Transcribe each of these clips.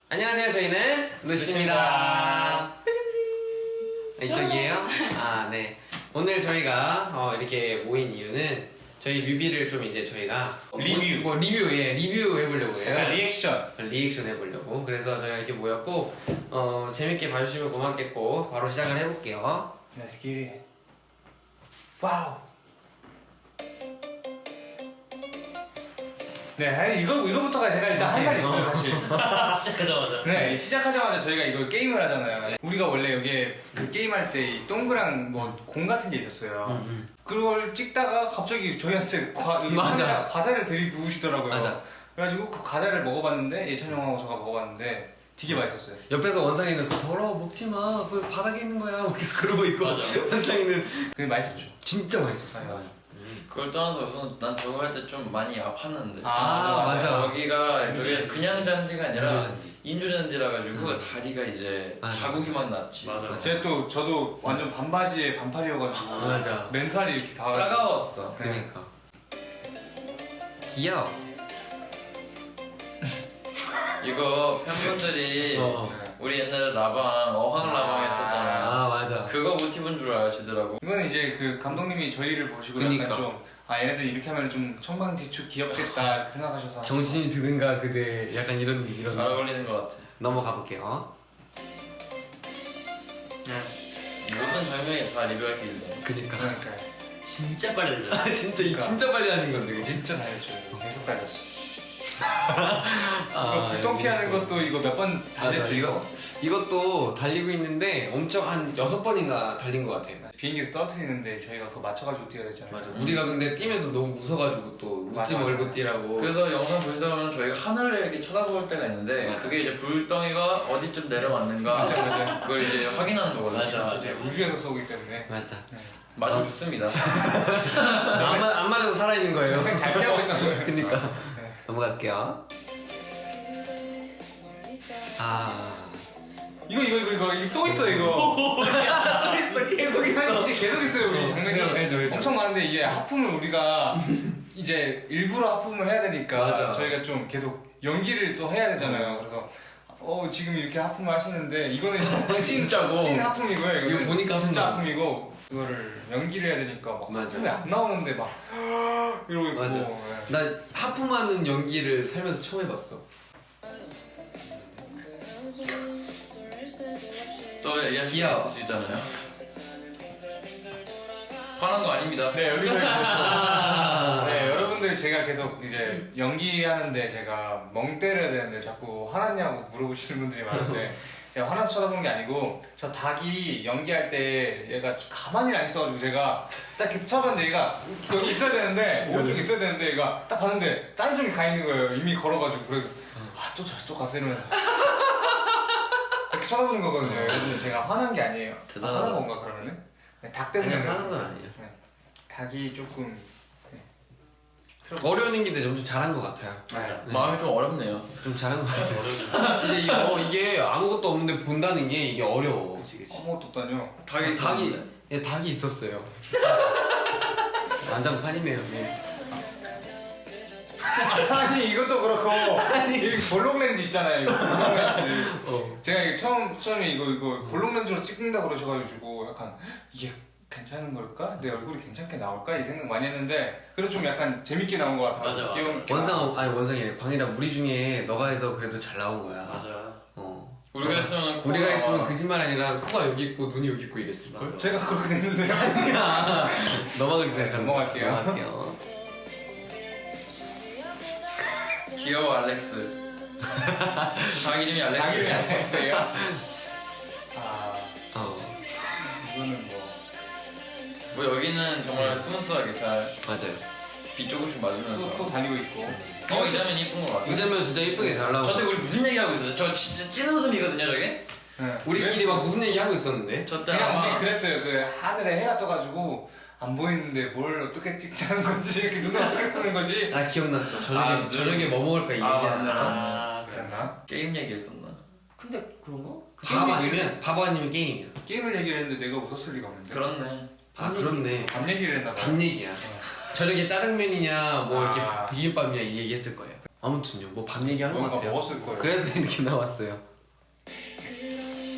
안녕하세요. 저희는 루시입니다. 이쪽이에요? 아, 네. 오늘 저희가 이렇게 모인 이유는 저희 뮤비를 좀 이제 저희가 리뷰 해보려고 해요. 약간 리액션 해보려고. 그래서 저희가 이렇게 모였고 재밌게 봐주시면 고맙겠고 바로 시작을 해볼게요. Let's get it. 와우. 네, 이거부터가 제가 일단 할 말이 있어요, 사실. 시작하자마자. 네, 시작하자마자 저희가 이걸 게임을 하잖아요. 우리가 원래 여기에 그 게임할 때 이 동그란 뭐 공 같은 게 있었어요. 그걸 찍다가 갑자기 저희한테 과자를 들이부으시더라고요. 맞아. 그래가지고 그 과자를 먹어봤는데 예찬 형하고 제가 먹어봤는데 되게 맛있었어요. 옆에서 원상이는 더러워 먹지마 그 바닥에 있는 거야 계속 그러고 있고 원상이는 그게 맛있었죠. 진짜 맛있었어요. 그걸 떠나서 우선 난 저거 할 때 좀 많이 아팠는데. 맞아. 여기가 저게 그냥 잔디가 아니라 인조잔디. 인조잔디라 가지고 다리가 이제 맞아. 자국이 막 났지. 맞아. 저도 완전 반바지에 반팔이어가지고 맞아. 멘탈이 이렇게 다 따가웠어. 그니까 귀여워. 이거 팬분들이 우리 옛날에 라방 어항 라방 했었잖아. 아 맞아. 그거 모티브인 줄 알아주더라고. 이건 이제 그 감독님이 저희를 보시고 그니까. 약간 좀 얘네들 이렇게 하면 좀 청방지축 귀엽겠다 이렇게 생각하셔서 정신이 드는가 그대 약간 이런 잘 어울리는 것 같아. 넘어가 볼게요. 모든 장면이 다 리뷰할 게 있네. 그니까 그러니까요. 진짜 빨리 들려. 진짜 그러니까. 진짜 빨리 하는 건데 진짜 달렸죠. 계속 달렸어. 아, 불똥 피하는 것도 이거 몇 번 달렸죠. 이것도 달리고 있는데 엄청 한 6번인가 달린 것 같아요. 비행기에서 떨어뜨리는데 저희가 그거 맞춰가지고 뛰어야 되잖아요. 맞아. 우리가 근데 뛰면서 너무 무서가지고 또 웃지 맞아, 말고 맞아. 뛰라고. 그래서 영상 보시다 보면 저희가 하늘을 이렇게 쳐다볼 때가 있는데 맞아. 그게 이제 불덩이가 어디쯤 내려왔는가 맞아. 그걸 이제 확인하는 거거든요. 이제 우주에서 쏘기 때문에 맞아. 맞으면 죽습니다. 안 맞아서 살아있는 거예요. 그냥 잘 피하고 있던 거예요. 그니까. 네. 넘어갈게요. 이거 또 있어 이거. 또 있어. 계속 계속 있어요 우리 장면이. 해줘. 엄청 많은데 이게 하품을 우리가 이제 일부러 하품을 해야 되니까 맞아. 저희가 좀 계속 연기를 또 해야 되잖아요. 그래서 지금 이렇게 하품을 하시는데 이거는 진짜고. 찐 하품이고요. 이거 보니까 진짜 하품 하품이고 이거를 연기를 해야 되니까 막 맞아. 하품이 안 나오는데 막 이러고 있고. 맞아. 네. 나 하품하는 연기를 살면서 처음 해봤어. 또 얘기하실 귀여워. 수 있잖아요. 화난 거 아닙니다. 네 여기서 이제 네 여러분들 제가 계속 이제 연기하는데 제가 멍 때려야 되는데 자꾸 화났냐고 물어보시는 분들이 많은데 제가 화나서 쳐다보는 게 아니고 저 닭이 연기할 때 얘가 가만히 안 있어가지고 제가 딱 이렇게 쳐봤는데 얘가 여기 있어야 되는데 오른쪽에 있어야 되는데 얘가 딱 봤는데 다른 쪽에 가 있는 거예요. 이미 걸어가지고 그래도 또 저쪽 갔어 이러면서 이렇게 쳐다보는 거거든요. 여러분들 제가 화난 게 아니에요. 대단하다. 화난 건가 그러면은? 네, 닭 때문에 아니야, 그랬어요. 화난 건 아니에요. 네. 닭이 조금 어려운 연기인데 좀 잘한 것 같아요. 맞아. 네. 마음이 좀 어렵네요. 좀 잘한 것 같아요. 이제 이게 아무것도 없는데 본다는 게 이게 어려워. 아무것도 없다뇨. 닭이 있었어요. 완장판이네요. 네. 아니 이것도 그렇고 이 볼록 렌즈 있잖아요. 이거 볼록 렌즈. 제가 이게 처음에 이거 볼록 렌즈로 찍는다 그러셔가지고 약간 이게 괜찮은 걸까? 내 얼굴이 괜찮게 나올까? 이 생각 많이 했는데 그래도 좀 약간 재밌게 나온 것 같아요. 맞아. 귀여운 원상이 아니라 광이라 우리 중에 너가 해서 그래도 잘 나온 거야. 맞아. 우리가 했으면 거짓말 아니라 코가 여기 있고 눈이 여기 있고 이랬을 거야. 제가 그렇게 됐는데요. 너만 그렇게 생각하는 거야. 넘어갈게요. 귀여워 알렉스. 닭 이름이 알렉스. 닭 이름이 알렉스예요? 이거는 뭐 여기는 정말 스무스하게 잘 맞아요. 비 조금씩 맞으면서. 또 달리고 있고. 이 장면 이쁜 거 같아. 이 장면 진짜 이쁘게 잘 나오고. 저때 우리 무슨 얘기 하고 있었어? 저 진짜 찐 웃음이거든요, 저게. 네. 우리끼리 막 무슨 얘기 하고 있었는데. 저때 그냥 아마 우리 그랬어요. 그 하늘에 해가 떠가지고 안 보이는데 뭘 어떻게 찍자는 건지 이렇게 눈을 어떻게 뜨는 거지? 나 기억났어. 저녁에 뭐 먹을까 이 얘기 안 했어? 그랬나? 게임 얘기했었나? 근데 그런 거? 게임 바보 아니면 게임이야. 게임을 얘기를 했는데 내가 웃었을 리가 없는데. 그렇네. 그렇네. 밤 얘기를 했나 봐. 밤 얘기야. 저녁에 짜장면이냐 뭐 이렇게 아. 비빔밥이냐 이 얘기했을 거예요. 아무튼요 뭐 밥 얘기하는 것 뭔가 같아요. 먹었을 거예요. 그래서 이렇게 나왔어요.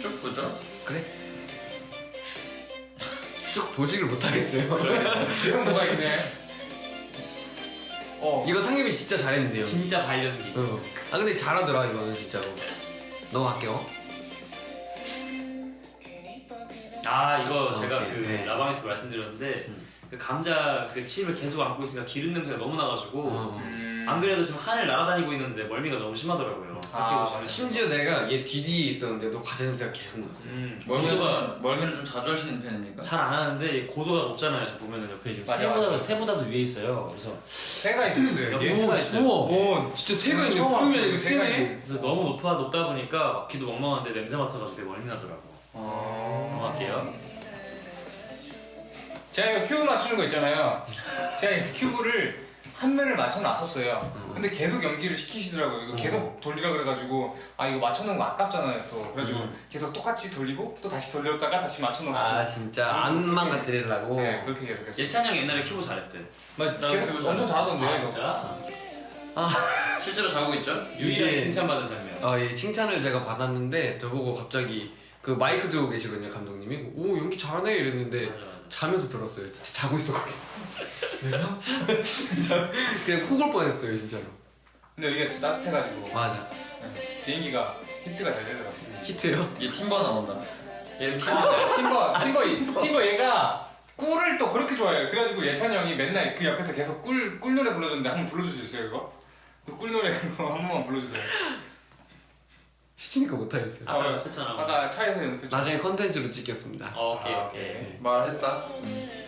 쭉 보죠. 그래? 쭉 보지를 못하겠어요. 이건 뭐가 있네. 이거 상엽이 진짜 잘했는데요. 진짜 발연기. 아 근데 잘하더라 이거는 진짜로. 넘어갈게요. 아 이거 아, 제가 오케이. 그 네. 라방에서 말씀드렸는데 그 감자 그 칩을 계속 안고 있으니까 기름 냄새가 너무 나가지고 안 그래도 지금 하늘 날아다니고 있는데 멀미가 너무 심하더라고요. 아, 밖에 보시면. 심지어 내가 얘 뒤뒤에 있었는데도 과자 냄새가 계속 났어. 멀미를 좀 자주 하시는 편입니까? 잘 안 하는데 고도가 높잖아요. 저 보면은 옆에 지금 맞아, 새보다도 위에 있어요. 그래서 새가 있었어요. 여기 여기. 새가 있어요. 우와 진짜 새가 있네. 처음 푸르면 왔어요, 이거 새가 새네. 있네. 그래서 너무 높다 보니까 막 귀도 멍멍한데 냄새 맡아가지고 되게 멀미 나더라고. 넘어갈게요. 제가 이거 큐브 맞추는 거 있잖아요. 제가 이 큐브를 한 면을 맞춰놨었어요. 근데 계속 연기를 시키시더라고요. 이거 계속 돌리라 그래가지고 아 이거 맞춰놓은 거 아깝잖아요 또. 그래가지고 계속 똑같이 돌리고 또 다시 돌렸다가 다시 맞춰놓고. 아 진짜 안 망가뜨리려고. 네 그렇게 계속했어요. 예찬이 형 옛날에 큐브 잘했대. 나 계속 엄청 잘하던데요. 아 이거. 진짜? 실제로 자고 있죠? 유일하게 이게- 칭찬받은 장면. 예, 칭찬을 제가 받았는데 저보고 갑자기 그 마이크 들고 계시거든요 감독님이. 오 연기 잘하네 이랬는데 맞아, 맞아. 자면서 들었어요. 진짜 자고 있었거든요. 내가 진짜 그냥 코 골 뻔했어요 진짜로. 근데 이게 또 따뜻해가지고 맞아. 네, 비행기가 히트가 잘 되더라고요. 히트요? 얘 팀버 나온다. 얘는 큐브 팀버 얘가 꿀을 또 그렇게 좋아해요. 그래가지고 예찬이 형이 맨날 그 옆에서 계속 꿀 노래 불러줬는데 한번 불러줄 수 있어요 이거? 그 꿀 노래 그거 한 번만 불러주세요. 시키니까 못하겠어요. 아까 연습했잖아. 아까 차에서 연습했죠. 나중에 컨텐츠로 찍겠습니다. 오케이 아, 오케이. 말했다.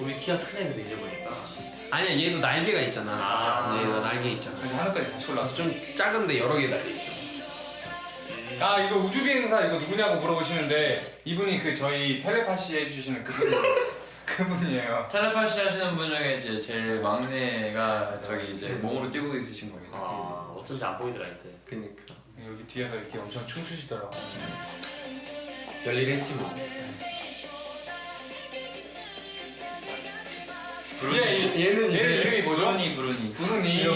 우리 키가 크네 근데 이제 보니까. 아니야 얘도 날개가 있잖아. 아. 얘도 날개 있잖아. 그래서 하늘까지 같이 올라왔죠. 좀 작은데 여러 개 달려 있죠. 아 이거 우주비행사 이거 누구냐고 물어보시는데 이분이 그 저희 텔레파시 해주시는 그분이에요. 텔레파시 하시는 분 중에 이제 제일 막내가 저기 이제 몸으로 뛰고 있으신 겁니다. 아 어쩐지 안 보이더라 이때. 그니까 여기 뒤에서 이렇게 엄청 춤추시더라고. 열일했지 뭐. 얘는 이름이 뭐죠? 부르니. 부르니. 부른이에요?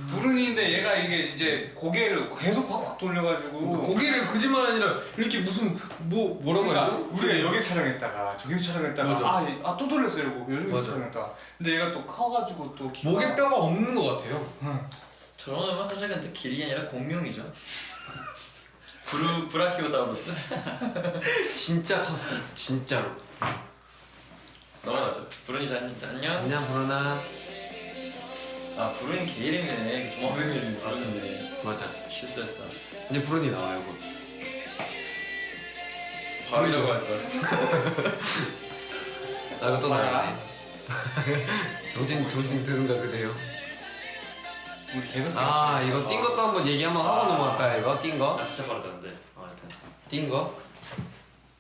부르니인데 얘가 이게 이제 고개를 계속 확확 돌려가지고 고개를 그지만 아니라 이렇게 무슨 뭐라고 그러니까 하죠? 우리가 여기 촬영했다가 저기서 촬영했다가 맞아. 또 돌렸어요 이러고 여기서 맞아. 촬영했다가 근데 얘가 또 커가지고 또 키가 목에 뼈가 없는 것 같아요. 저런 애만 사실 근데 길이 아니라 공룡이죠. 브라키오사우루스. 진짜 컸어요. 진짜로. 넘어가죠. 부르니 안녕. 안녕 부르나. 아 부르니 개 이름이네. 조마뱀 이름이 부르는데. 맞아. 실수했다. 이제 부르니 나와요 곧. 바르려고 할 걸. 나 이거 또 나가네. 정신 드는가 그래요. 우리 계속 아 이거 뛴 것도 한번 얘기 한번 하고 넘어갈까요? 이거 뛴 거? 아 진짜 빠르다 근데. 하여튼. 뛴 거?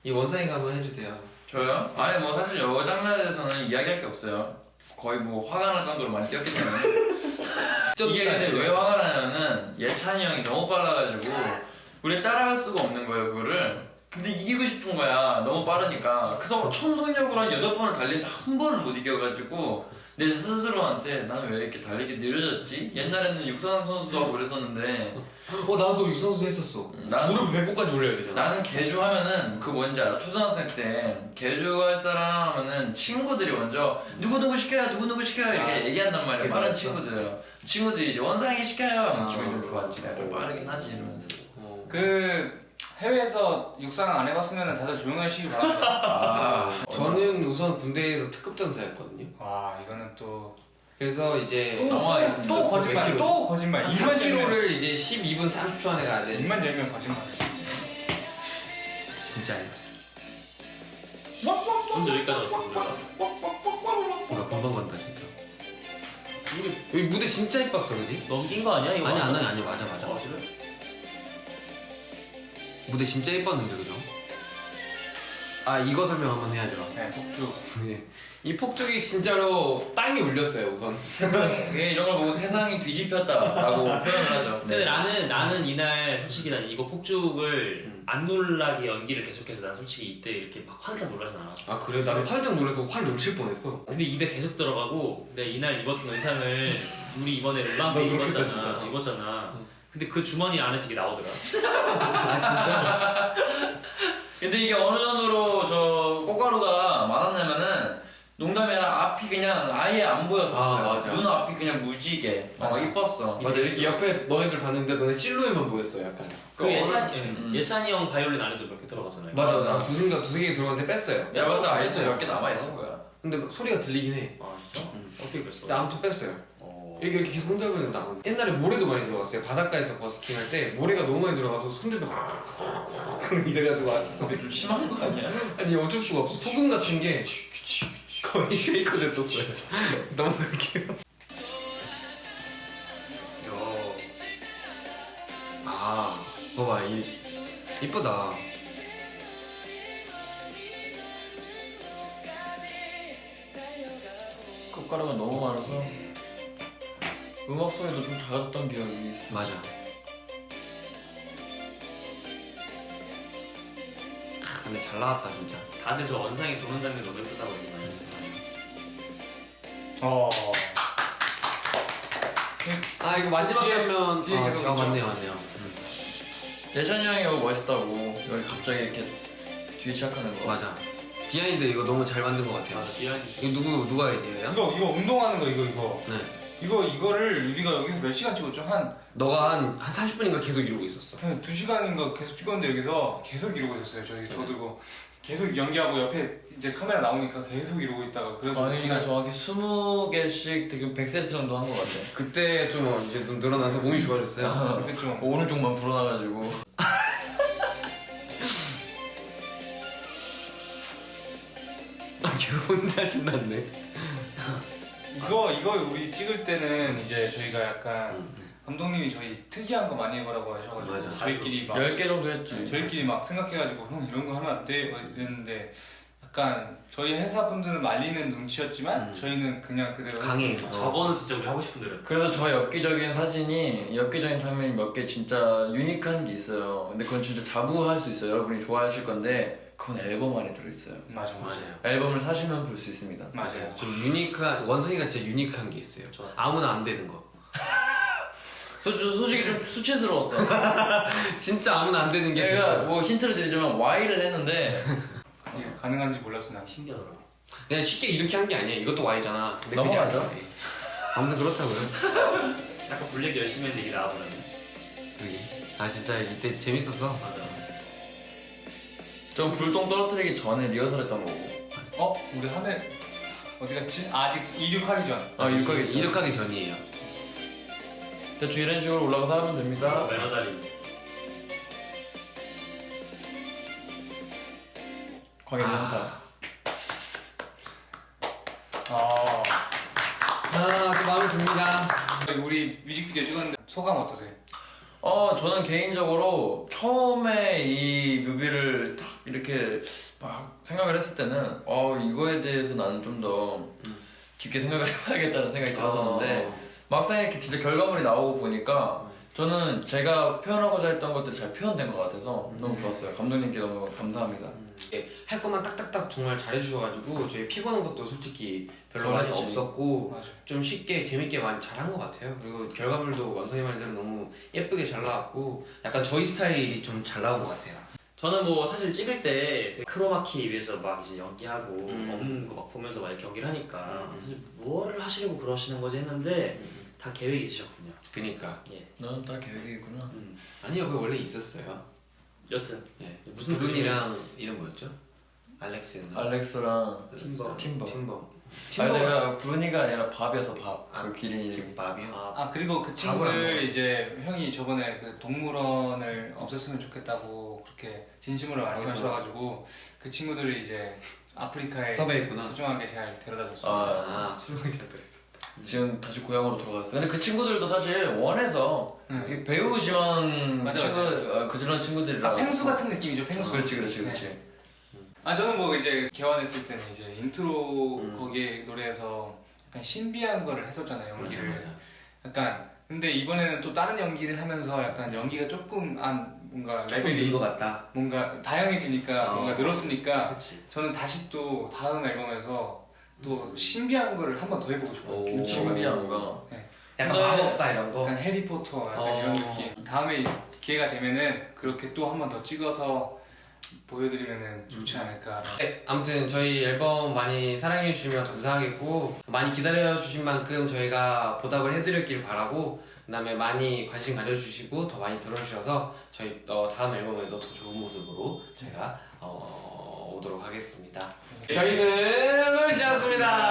이 원상이가 한번 해주세요. 저요? 아니 뭐 사실 요 장면에 대해서는 이야기할 게 없어요. 거의 뭐 화가 날 정도로 많이 뛰었기 때문에. 이게 근데 왜 화가 나냐면은 예찬이 형이 너무 빨라가지고 우리 따라갈 수가 없는 거예요 그거를. 근데 이기고 싶은 거야 너무 빠르니까. 그래서 천속력으로 한 8번을 달리는데 한 번을 못 이겨가지고 내 스스로한테 나는 왜 이렇게 달리기 느려졌지? 옛날에는 육상 선수도 하고 그랬었는데 나도 유산소 했었어. 나는- 무릎 배꼽까지 올려야 되잖아. 나는 개주 하면은 그 뭔지 알아? 초등학생 때 개주 할 사람 하면은 친구들이 먼저 누구누구 시켜요 누구누구 시켜요 이렇게 얘기한단 말이야. 그게 빠른 맞았어. 친구들이 이제 원상이 시켜요 하면 아. 기분이 좀 좋았지. 내가 좀 빠르긴 하지 이러면서. 그 해외에서 육상 안 해봤으면 다들 조용히 하시기 바랍니다. 아, 저는 우선 군대에서 특급 전사였거든요. 와 이거는 또 그래서 이제 넘어가겠습니다. 또 거짓말 몇 킬로? 또 거짓말 3km를 이제 12분 30초 안에 가야 돼. 입만 열면 거짓말. 진짜예요. 언제 여기까지 왔어 우리가? 나 금방 간다 진짜. 우리 여기 무대 진짜 이뻤어 그지? 넘긴 거 아니야 이거? 아니 맞아? 아니 맞아. 그래? 무대 진짜 이뻤는데 그죠? 아 이거 설명 한번 해야죠. 네, 폭죽. 이 폭죽이 진짜로 땅이 울렸어요 우선. 예, 이런 걸 보고 세상이 뒤집혔다라고 표현을 하죠. 근데 나는 이날 솔직히 난 이거 폭죽을 안 놀라게 연기를 계속해서 난 솔직히 이때 이렇게 막 활짝 놀라진 않았어. 아 그래? 나는 활짝 놀라서 활 놓칠 뻔했어. 근데 입에 계속 들어가고 내가 이날 입었던 의상을 우리 이번에 너 르방데 그렇게 진짜. 입었잖아. 근데 그 주머니 안에서 이게 나오더라. 아 진짜? 근데 이게 어느 정도로 저 꽃가루가 많았냐면은 농담이 아니라 앞이 그냥 아예 안 보였었어요. 아, 맞아. 눈 앞이 그냥 무지개. 이뻤어. 맞아 이렇게 옆에 너네들 봤는데 너네 실루엣만 보였어 약간. 그 예찬이 형 바이올린 안에도 몇 개 들어가잖아요. 맞아 나 두세 개 들어갔는데 뺐어요. 내가 봤을 때 아이스 뺐어요. 몇개 남아있을 거야. 근데 소리가 들리긴 해. 아 진짜? 어떻게 그랬어? 근데 아무튼 뺐어요. 이렇게 계속 손잡으면 나. 옛날에 모래도 많이 들어갔어요. 바닷가에서 버스킹 할 때 모래가 너무 많이 들어가서 손들면 그럼 이래가지고 왔어. 그게 좀 심한 거 아니야? 아니 어쩔 수가 없어. 소금 같은 게 거의 쉐이커 됐었어요. 넘어갈게요. 아, 봐봐 이쁘다. 꽃가루가 너무 많아서 음악 소리도 좀 작아졌던 기억이 있어. 맞아. 근데 잘 나왔다 진짜. 다들 저 원상이 도는 장면 너무 예쁘다고 얘기하는 아 이거 마지막 뒤에- 장면. 뒤에 계속 있죠? 맞네요. 예찬이 형이 여기 멋있다고 여기 갑자기 이렇게 뒤에 시작하는 거. 맞아. 비하인드 이거 너무 잘 만든 것 같아요. 맞아 비하인드. 이거 누가 아이디어야? 이거 운동하는 거 이거. 네. 이거를 우리가 여기서 몇 시간 찍었죠? 너가 한 30분인가 계속 이러고 있었어. 한 2시간인가 계속 찍었는데 여기서 계속 이러고 있었어요. 저도 이거 계속 연기하고 옆에 이제 카메라 나오니까 계속 이러고 있다가 그래서 광일이가 정확히 20개씩 되게 100세트 정도 한 것 같아. 그때 좀 이제 좀 늘어나서 몸이 좋아졌어요. 그때 좀 오른쪽만 불어나가지고. 계속 혼자 신났네. 이거 우리 찍을 때는 이제 저희가 약간 감독님이 저희 특이한 거 많이 해보라고 하셔가지고 맞아. 저희끼리 막 10개 정도 했지. 저희끼리 막 생각해가지고 형 이런 거 하면 안 돼? 이랬는데 약간 저희 회사 분들은 말리는 눈치였지만 저희는 그냥 그대로 강해. 했습니다. 저거는 진짜 우리 하고 싶은 대로. 그래서 저 엽기적인 사진이 엽기적인 장면이 몇 개 진짜 유니크한 게 있어요. 근데 그건 진짜 자부할 수 있어요. 여러분이 좋아하실 건데 그건 앨범 안에 들어있어요. 맞아요. 앨범을 사시면 볼 수 있습니다. 맞아요. 좀 유니크한 원성이가 진짜 유니크한 게 있어요. 아무나 안 되는 거. 솔직히 좀 수치스러웠어. 진짜 아무나 안 되는 게 내가 됐어요. 뭐 힌트를 드리자면 Y를 했는데 이게 가능한지 몰랐어 난. 신기하더라. 그냥 쉽게 이렇게 한 게 아니야. 이것도 Y잖아. 근데 그게 넘어가죠. 아니야. 아무튼 그렇다고요. 약간 블랙 열심히 했는데 이게 나와버렸네. 아 진짜 이때 재밌었어. 맞아. 저 불똥 떨어뜨리기 전에 리허설했던 거고. 우리 하늘 어디 갔지? 아직 이륙하기 전. 이륙하기 전. 이륙하기 전이에요. 대충 이런 식으로 올라가서 하면 됩니다. 메모자리. 광일 현타. 그 마음에 듭니다. 우리 뮤직비디오 찍었는데 소감 어떠세요? 저는 개인적으로 처음에 이 뮤비를 딱 이렇게 막 생각을 했을 때는 이거에 대해서 나는 좀 더 깊게 생각을 해봐야겠다는 생각이 들었었는데 막상 이렇게 진짜 결과물이 나오고 보니까 저는 제가 표현하고자 했던 것들이 잘 표현된 것 같아서 너무 좋았어요. 감독님께 너무 감사합니다. 할 것만 딱딱딱 정말 잘해주셔가지고 저희 피곤한 것도 솔직히 별로 많이 그렇지. 없었고 맞아. 좀 쉽게 재밌게 많이 잘한 것 같아요. 그리고 결과물도 원성이 말대로 너무 예쁘게 잘 나왔고 약간 저희 스타일이 좀 잘 나온 것 같아요. 저는 뭐 사실 찍을 때 되게 크로마키 위해서 막 이제 연기하고 없는 거 막 보면서 막 이렇게 연기를 하니까 사실 뭐를 하시려고 그러시는 거지 했는데 다 계획이 있으셨군요. 그니까 너는 다 계획이 있구나. 아니요 그거 원래 있었어요. 여튼 예. 무슨 두분이랑 이름 뭐였죠? 알렉스였나? 알렉스랑 팀버. 팀버. 제가 브루니가 아니라 밥이어서 밥. 그 기린 이름이. 김밥이요? 그리고 그 밥을 안 친구들 먹어요. 이제 형이 저번에 그 동물원을 없앴으면 좋겠다고 그렇게 진심으로 말씀하셔가지고 그 친구들을 이제 아프리카에 섭외했구나. 소중하게 잘 데려다 줬어요. 술먹이 잘 들었어. 지금 다시 고향으로 돌아갔어요. 근데 그 친구들도 사실 원해서 이 배우 지원 맞아, 친구 그런 친구들이라. 펭수 같은 느낌이죠, 펭수. 그렇지. 네. 저는 뭐 이제 개원했을 때는 이제 인트로 음. 거기에 노래에서 약간 신비한 거를 했었잖아요, 연기를. 맞아. 약간 근데 이번에는 또 다른 연기를 하면서 약간 연기가 조금 뭔가 조금 레벨이 는것 같다. 뭔가 다양해지니까 뭔가 늘었으니까 그치. 저는 다시 또 다음 앨범에서 또 신비한 거를 한 번 더 해보고 싶어요. 오. 신비한 거. 약간 네. 마법사 이런 거. 약간 해리포터 약간 이런 느낌. 다음에 기회가 되면은 그렇게 또 한 번 더 찍어서 보여드리면은 좋지 않을까. 네, 아무튼 저희 앨범 많이 사랑해 주시면 감사하겠고 많이 기다려 주신 만큼 저희가 보답을 해드렸길 바라고 그다음에 많이 관심 가져주시고 더 많이 들어주셔서 저희 다음 앨범에도 더 좋은 모습으로 저희가 오도록 하겠습니다. 저희는 루시였습니다.